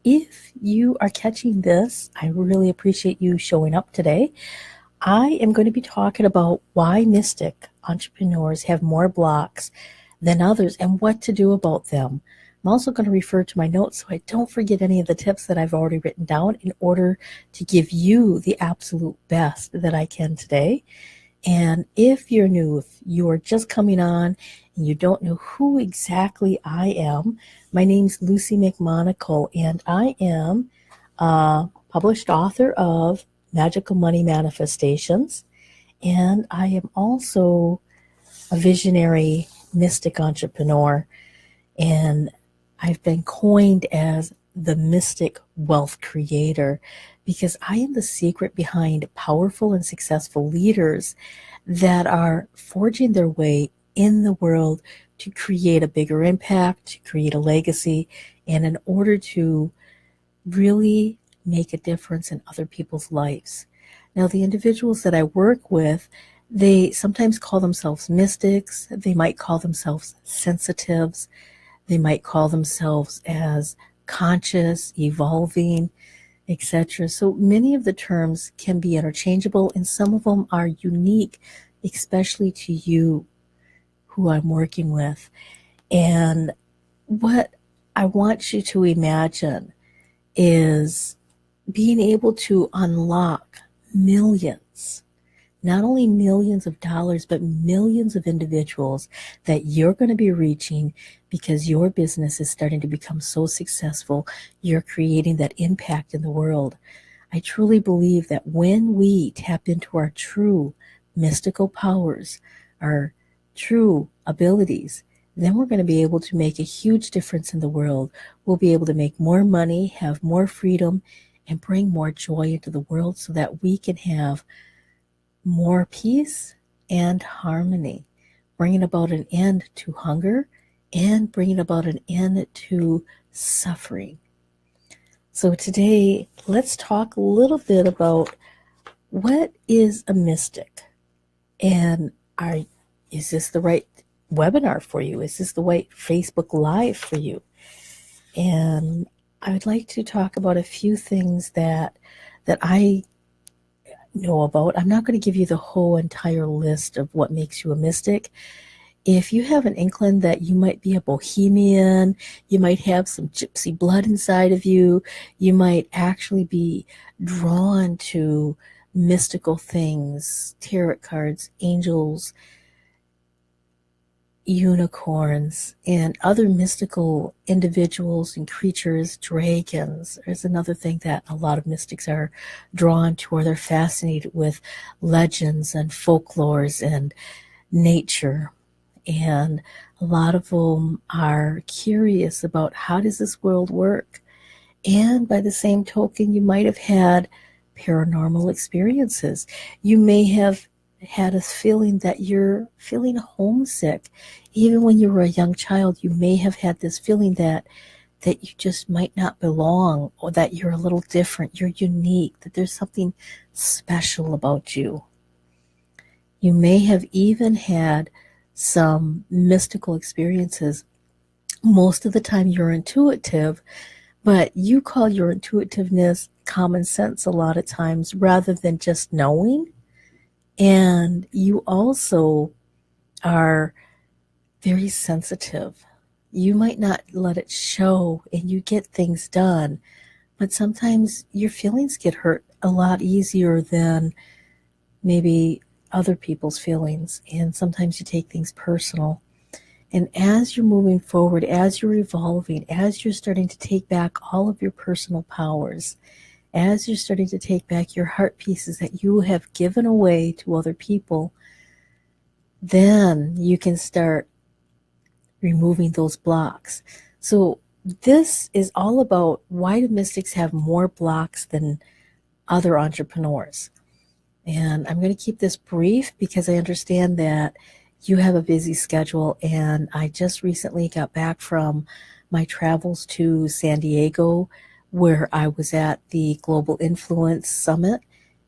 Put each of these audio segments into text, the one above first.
if you are catching this, I really appreciate you showing up today. I am going to be talking about why mystic entrepreneurs have more blocks than others and what to do about them. I'm also going to refer to my notes so I don't forget any of the tips that I've already written down in order to give you the absolute best that I can today. And if you're new, if you are just coming on and you don't know who exactly I am, my name's Luci McMonagle, and I am a published author of Magical Money Manifestations, and I am also a visionary mystic entrepreneur, and I've been coined as the mystic wealth creator because I am the secret behind powerful and successful leaders that are forging their way in the world to create a bigger impact, to create a legacy, and in order to really make a difference in other people's lives. Now, the individuals that I work with, they sometimes call themselves mystics, they might call themselves sensitives, they might call themselves as conscious, evolving, etc. So many of the terms can be interchangeable, and some of them are unique, especially to you who I'm working with. And what I want you to imagine is being able to unlock millions, not only millions of dollars, but millions of individuals that you're going to be reaching because your business is starting to become so successful. You're creating that impact in the world. I truly believe that when we tap into our true mystical powers, our true abilities, then we're going to be able to make a huge difference in the world. We'll be able to make more money, have more freedom, and bring more joy into the world so that we can have more peace and harmony, bringing about an end to hunger and bringing about an end to suffering. So today, let's talk a little bit about what is a mystic, and is this the right webinar for you? Is this the right Facebook Live for you? And I would like to talk about a few things that I know about. I'm not going to give you the whole entire list of what makes you a mystic. If you have an inkling that you might be a bohemian, you might have some gypsy blood inside of you, you might actually be drawn to mystical things, tarot cards, angels, unicorns, and other mystical individuals and creatures, dragons. There's another thing that a lot of mystics are drawn to, or they're fascinated with legends and folklores and nature. And a lot of them are curious about how does this world work. And by the same token, you might have had paranormal experiences. You may have had a feeling that you're feeling homesick. Even when you were a young child, you may have had this feeling that you just might not belong, or that you're a little different, you're unique, that there's something special about you. You may have even had some mystical experiences. Most of the time you're intuitive, but you call your intuitiveness common sense a lot of times rather than just knowing. And you also are very sensitive. You might not let it show and you get things done, but sometimes your feelings get hurt a lot easier than maybe other people's feelings. And sometimes you take things personal. And as you're moving forward, as you're evolving, as you're starting to take back all of your personal powers, as you're starting to take back your heart pieces that you have given away to other people, then you can start removing those blocks. So this is all about why do mystics have more blocks than other entrepreneurs. And I'm going to keep this brief because I understand that you have a busy schedule, and I just recently got back from my travels to San Diego, where I was at the Global Influence Summit,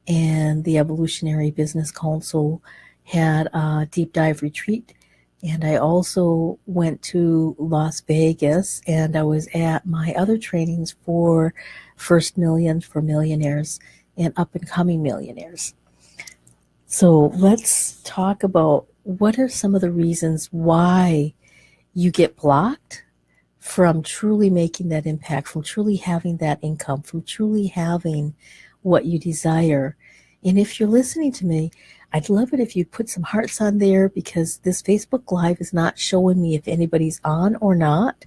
and the Evolutionary Business Council had a deep dive retreat And I also went to Las Vegas, and I was at my other trainings for First Million for millionaires and up and coming millionaires. So let's talk about what are some of the reasons why you get blocked from truly making that impact, from truly having that income, from truly having what you desire. And if you're listening to me, I'd love it if you put some hearts on there, because this Facebook Live is not showing me if anybody's on or not.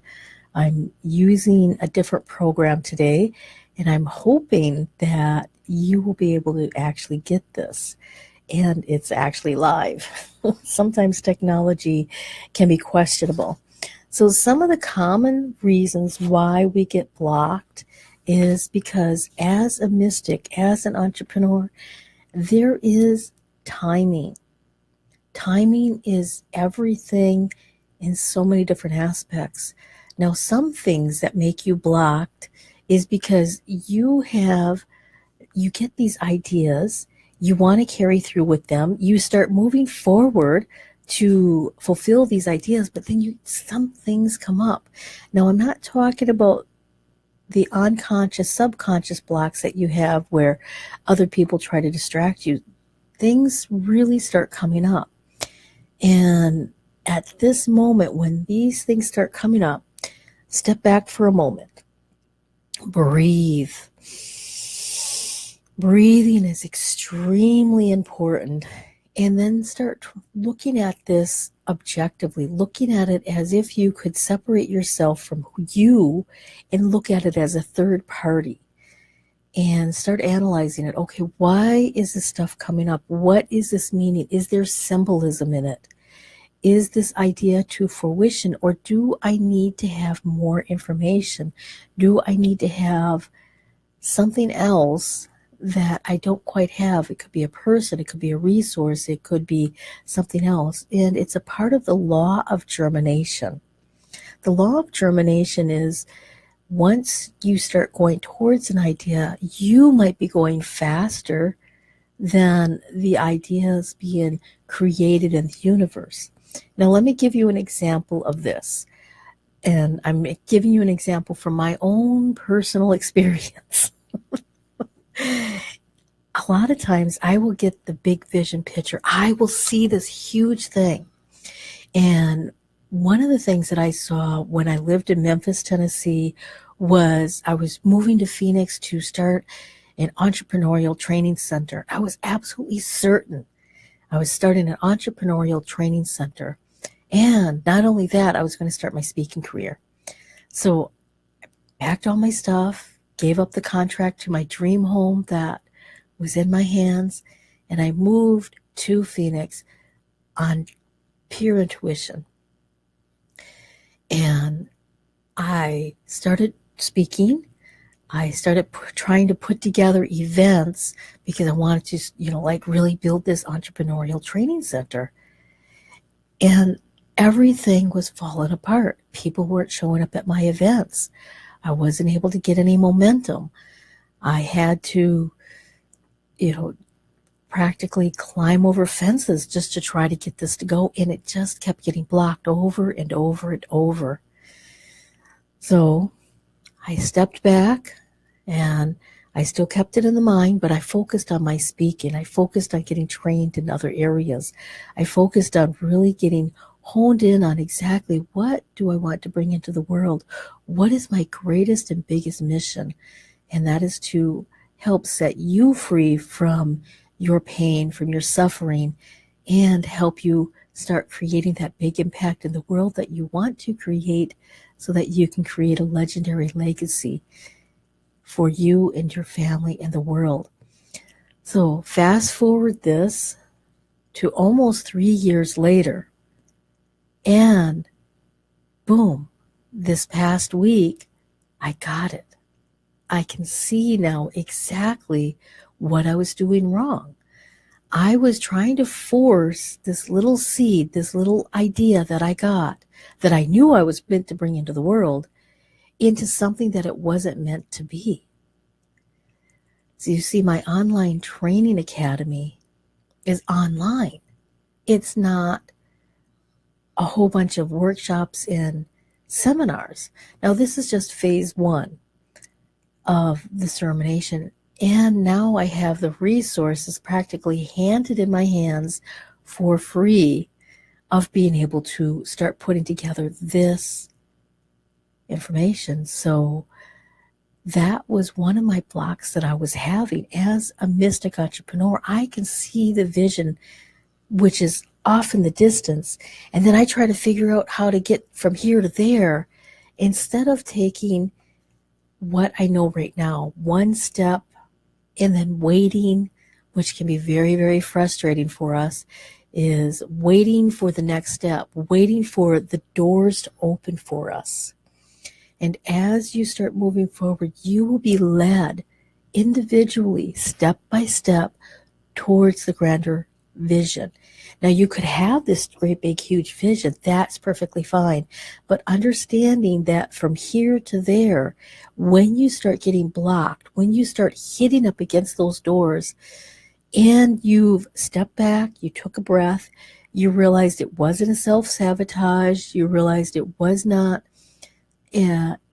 I'm using a different program today, and I'm hoping that you will be able to actually get this. And it's actually live. Sometimes technology can be questionable. So some of the common reasons why we get blocked is because as a mystic, as an entrepreneur, there is timing. Timing is everything in so many different aspects. Now, some things that make you blocked is because you get these ideas, you want to carry through with them, you start moving forward to fulfill these ideas, but then some things come up. Now, I'm not talking about the unconscious, subconscious blocks that you have where other people try to distract you. Things really start coming up. And at this moment, when these things start coming up, step back for a moment. Breathe. Breathing is extremely important. And then start looking at this objectively, looking at it as if you could separate yourself from you and look at it as a third party. And start analyzing it. Okay, why is this stuff coming up? What is this meaning? Is there symbolism in it? Is this idea to fruition, or do I need to have more information? Do I need to have something else that I don't quite have? It could be a person, it could be a resource, it could be something else. And it's a part of the law of germination. The law of germination is once you start going towards an idea, you might be going faster than the ideas being created in the universe. Now, let me give you an example of this. And I'm giving you an example from my own personal experience. A lot of times I will get the big vision picture. I will see this huge thing. And one of the things that I saw when I lived in Memphis, Tennessee, was I was moving to Phoenix to start an entrepreneurial training center. I was absolutely certain I was starting an entrepreneurial training center. And not only that, I was going to start my speaking career. So I packed all my stuff, gave up the contract to my dream home that was in my hands, and I moved to Phoenix on pure intuition. And I started speaking. I started trying to put together events because I wanted to, really build this entrepreneurial training center. And everything was falling apart. People weren't showing up at my events. I wasn't able to get any momentum. I had to, practically climb over fences just to try to get this to go. And it just kept getting blocked over and over and over. So I stepped back, and I still kept it in the mind, but I focused on my speaking. I focused on getting trained in other areas. I focused on really getting honed in on exactly what do I want to bring into the world? What is my greatest and biggest mission? And that is to help set you free from your pain, from your suffering, and help you start creating that big impact in the world that you want to create, so that you can create a legendary legacy for you and your family and the world. So fast forward this to almost 3 years later, and boom, this past week, I got it. I can see now exactly what I was doing wrong. I was trying to force this little seed, this little idea that I got, that I knew I was meant to bring into the world, into something that it wasn't meant to be. So you see, my online training academy is online. It's not a whole bunch of workshops and seminars. Now, this is just phase one of the germination. And now I have the resources practically handed in my hands for free of being able to start putting together this information. So that was one of my blocks that I was having as a mystic entrepreneur. I can see the vision, which is off in the distance, and then I try to figure out how to get from here to there instead of taking what I know right now, one step, and then waiting, which can be very, very frustrating for us, is waiting for the next step, waiting for the doors to open for us. And as you start moving forward, you will be led individually, step by step, towards the grander vision. Now, you could have this great, big, huge vision. That's perfectly fine. But understanding that from here to there, when you start getting blocked, when you start hitting up against those doors, and you've stepped back, you took a breath, you realized it wasn't a self-sabotage, you realized it was not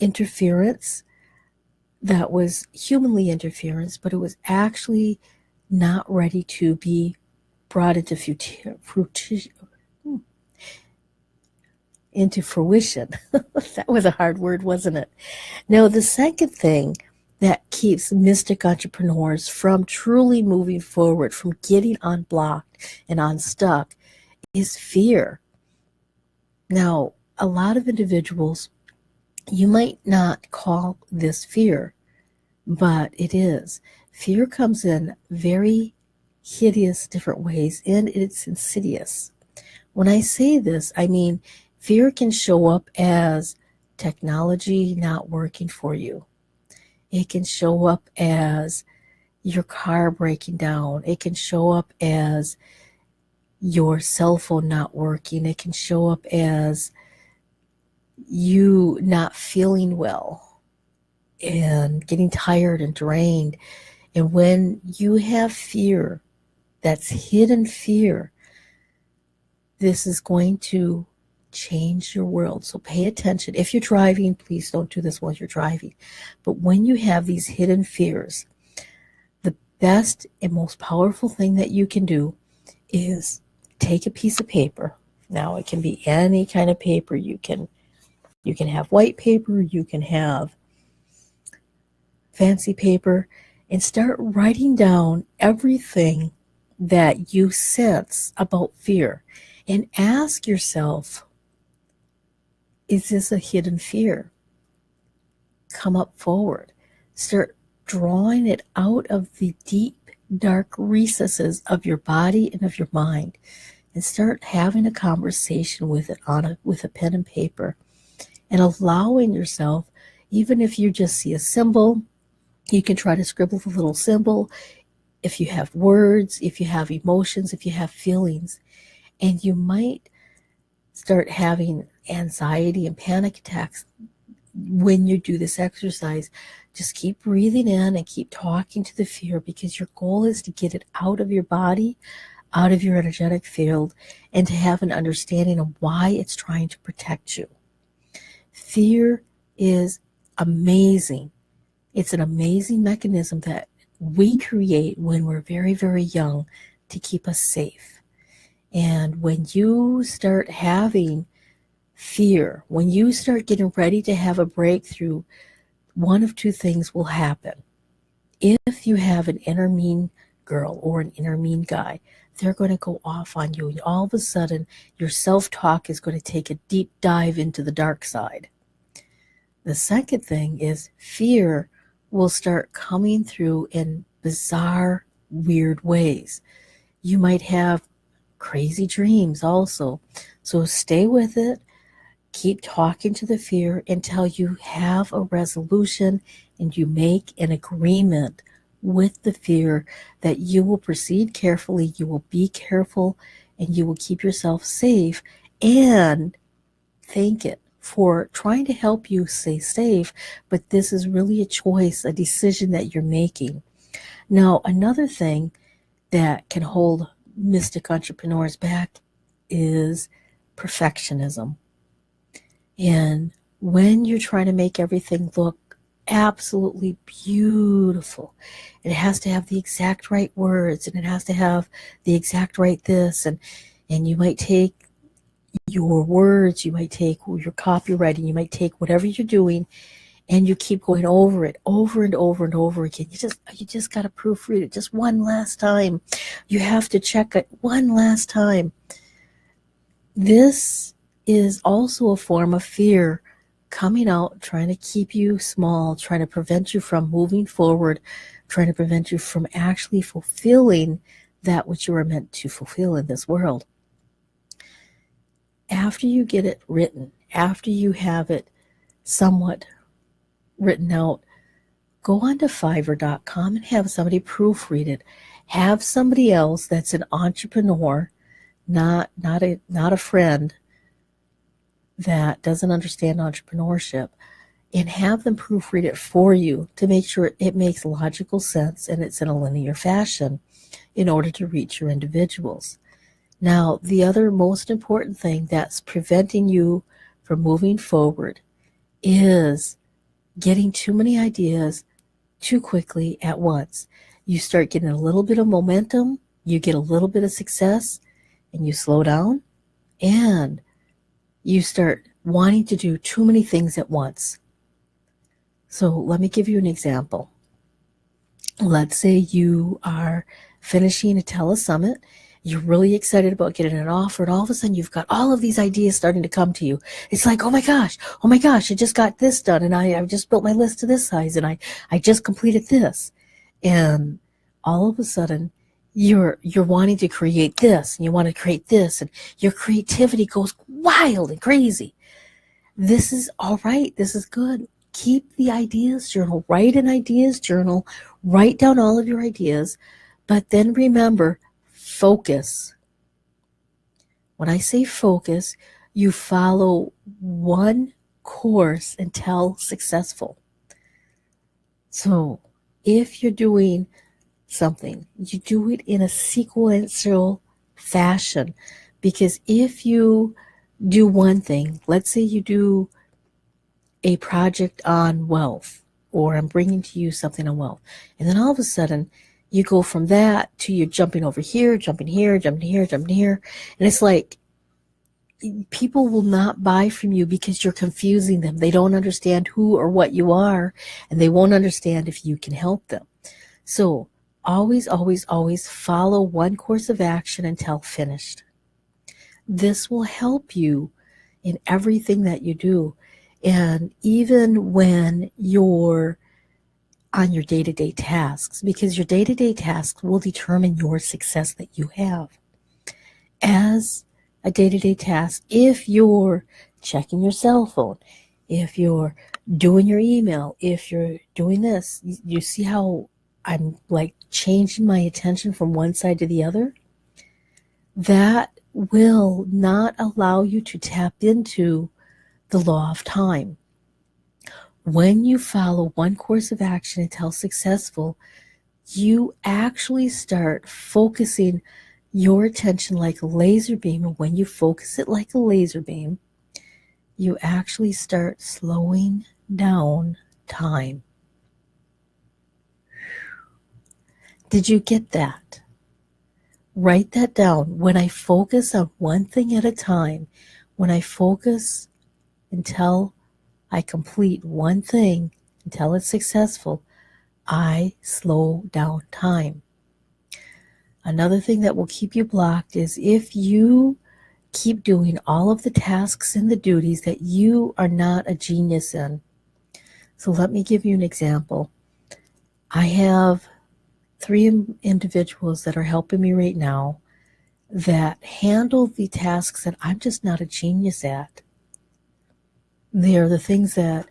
interference that was humanly interference, but it was actually not ready to be brought into fruition. That was a hard word, wasn't it? Now, the second thing that keeps mystic entrepreneurs from truly moving forward, from getting unblocked and unstuck, is fear. Now, a lot of individuals, you might not call this fear, but it is. Fear comes in very hideous different ways, and it's insidious. When I say this, I mean fear can show up as technology not working for you. It can show up as your car breaking down. It can show up as your cell phone not working. It can show up as you not feeling well and getting tired and drained. And when you have fear, that's hidden fear, this is going to change your world. So pay attention. If you're driving, please don't do this while you're driving. But when you have these hidden fears, the best and most powerful thing that you can do is take a piece of paper. Now, it can be any kind of paper. You can have white paper, you can have fancy paper, and start writing down everything that you sense about fear. And ask yourself, is this a hidden fear? Come up forward. Start drawing it out of the deep, dark recesses of your body and of your mind. And start having a conversation with it with a pen and paper. And allowing yourself, even if you just see a symbol, you can try to scribble the little symbol. If you have words, if you have emotions, if you have feelings, and you might start having anxiety and panic attacks when you do this exercise, just keep breathing in and keep talking to the fear, because your goal is to get it out of your body, out of your energetic field, and to have an understanding of why it's trying to protect you. Fear is amazing. It's an amazing mechanism that we create when we're very, very young to keep us safe. And when you start having fear, when you start getting ready to have a breakthrough, one of two things will happen. If you have an inner mean girl or an inner mean guy, they're going to go off on you. And all of a sudden, your self-talk is going to take a deep dive into the dark side. The second thing is fear will start coming through in bizarre, weird ways. You might have crazy dreams also. So stay with it. Keep talking to the fear until you have a resolution and you make an agreement with the fear that you will proceed carefully, you will be careful, and you will keep yourself safe, and thank it for trying to help you stay safe. But this is really a choice, a decision that you're making. Now, another thing that can hold mystic entrepreneurs back is perfectionism. And when you're trying to make everything look absolutely beautiful, it has to have the exact right words, and it has to have the exact right this, and you might take your words, you might take your copywriting, you might take whatever you're doing, and you keep going over it over and over and over again. You just got to proofread it just one last time. You have to check it one last time. This is also a form of fear coming out, trying to keep you small, trying to prevent you from moving forward, trying to prevent you from actually fulfilling that which you are meant to fulfill in this world. After you get it written, after you have it somewhat written out, go on to Fiverr.com and have somebody proofread it. Have somebody else that's an entrepreneur, not a friend that doesn't understand entrepreneurship, and have them proofread it for you to make sure it makes logical sense and it's in a linear fashion in order to reach your individuals. Now, the other most important thing that's preventing you from moving forward is getting too many ideas too quickly at once. You start getting a little bit of momentum, you get a little bit of success, and you slow down, and you start wanting to do too many things at once. So let me give you an example. Let's say you are finishing a telesummit. You're really excited about getting an offer, and all of a sudden you've got all of these ideas starting to come to you. It's like, oh my gosh, I just got this done, and I've just built my list to this size, and I just completed this. And all of a sudden, you're wanting to create this, and you want to create this, and your creativity goes wild and crazy. This is all right. This is good. Keep the ideas journal. Write an ideas journal. Write down all of your ideas. But then remember, focus. When I say focus, you follow one course until successful. So if you're doing something, you do it in a sequential fashion. Because if you do one thing, let's say you do a project on wealth, or I'm bringing to you something on wealth, and then all of a sudden you go from that to you're jumping over here, jumping here, jumping here, jumping here, and it's like people will not buy from you because you're confusing them. They don't understand who or what you are, and they won't understand if you can help them. So always, always, always follow one course of action until finished. This will help you in everything that you do. And even when you're on your day-to-day tasks, because your day-to-day tasks will determine your success that you have. As a day-to-day task, if you're checking your cell phone, if you're doing your email, if you're doing this, you see how I'm like changing my attention from one side to the other? That will not allow you to tap into the law of time. When you follow one course of action until successful, you actually start focusing your attention like a laser beam. And when you focus it like a laser beam, you actually start slowing down time. Did you get that? Write that down. When I focus on one thing at a time, when I focus until I complete one thing, until it's successful, I slow down time. Another thing that will keep you blocked is if you keep doing all of the tasks and the duties that you are not a genius in. So let me give you an example. I have 3 individuals that are helping me right now that handle the tasks that I'm just not a genius at. They are the things that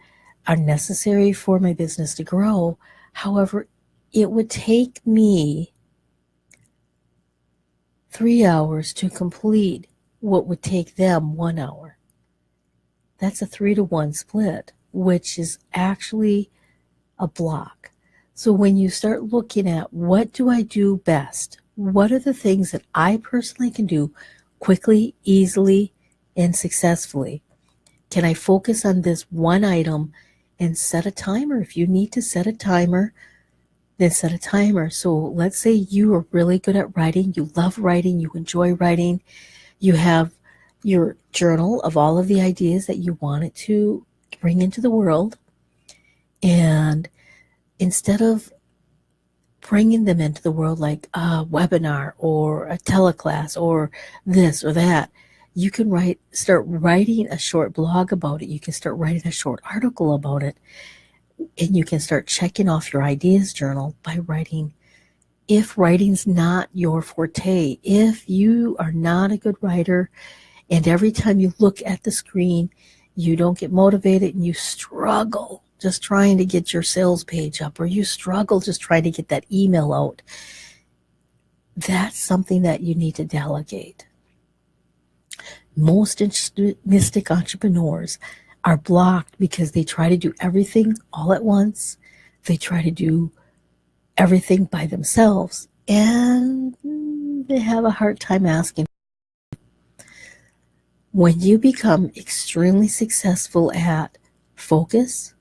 are necessary for my business to grow. However, it would take me 3 hours to complete what would take them 1 hour. That's a 3-to-1 split, which is actually a block. So when you start looking at what do I do best, what are the things that I personally can do quickly, easily, and successfully? Can I focus on this one item and set a timer? If you need to set a timer, then set a timer. So let's say you are really good at writing, you love writing, you enjoy writing, you have your journal of all of the ideas that you wanted to bring into the world, and instead of bringing them into the world like a webinar or a teleclass or this or that, you can start writing a short blog about it. You can start writing a short article about it, and you can start checking off your ideas journal by writing. If writing's not your forte, if you are not a good writer, and every time you look at the screen, you don't get motivated and you struggle just trying to get your sales page up, or you struggle just trying to get that email out, that's something that you need to delegate. Most mystic entrepreneurs are blocked because they try to do everything all at once. They try to do everything by themselves, and they have a hard time asking. When you become extremely successful at focus,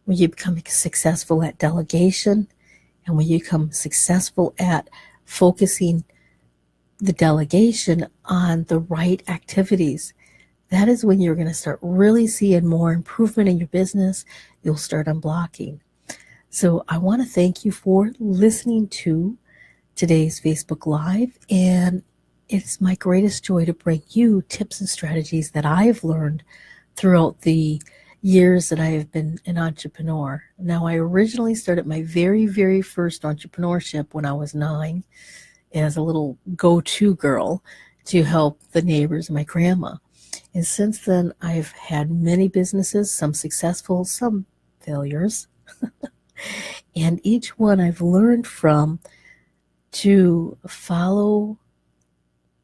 when you become successful at delegation, and when you become successful at focusing the delegation on the right activities, that is when you're going to start really seeing more improvement in your business. You'll start unblocking. So I want to thank you for listening to today's Facebook Live, and it's my greatest joy to bring you tips and strategies that I've learned throughout the years that I have been an entrepreneur. Now, I originally started my very, very first entrepreneurship when I was 9 as a little go-to girl to help the neighbors and my grandma. And since then, I've had many businesses, some successful, some failures. And each one I've learned from to follow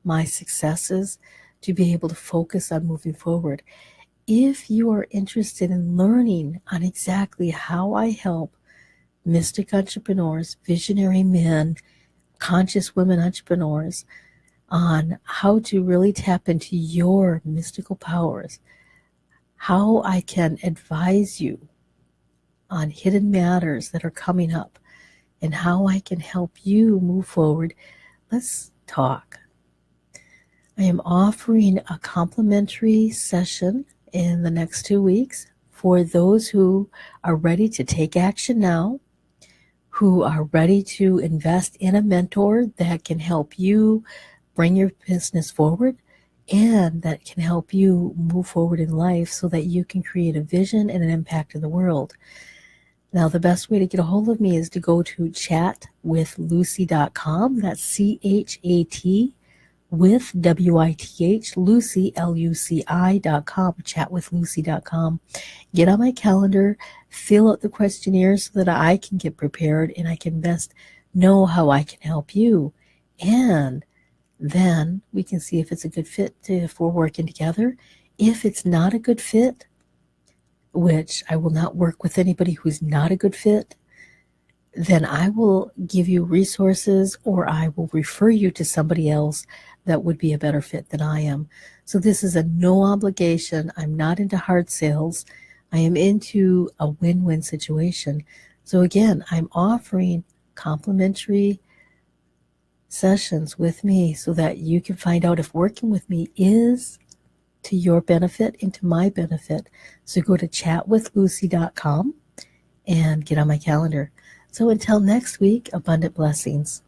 my successes, to be able to focus on moving forward. If you are interested in learning on exactly how I help mystic entrepreneurs, visionary men, conscious women entrepreneurs, on how to really tap into your mystical powers, how I can advise you on hidden matters that are coming up, and how I can help you move forward, let's talk. I am offering a complimentary session in the next 2 weeks for those who are ready to take action now, who are ready to invest in a mentor that can help you bring your business forward and that can help you move forward in life so that you can create a vision and an impact in the world. Now, the best way to get a hold of me is to go to chatwithluci.com. That's CHAT with WITH, Luci, LUCI.com, chatwithluci.com. Get on my calendar, fill out the questionnaire so that I can get prepared and I can best know how I can help you. And then we can see if it's a good fit if we're working together. If it's not a good fit, which I will not work with anybody who's not a good fit, then I will give you resources or I will refer you to somebody else that would be a better fit than I am. So this is a no obligation. I'm not into hard sales. I am into a win-win situation. So again, I'm offering complimentary sessions with me so that you can find out if working with me is to your benefit and to my benefit. So go to chatwithluci.com and get on my calendar. So until next week, abundant blessings.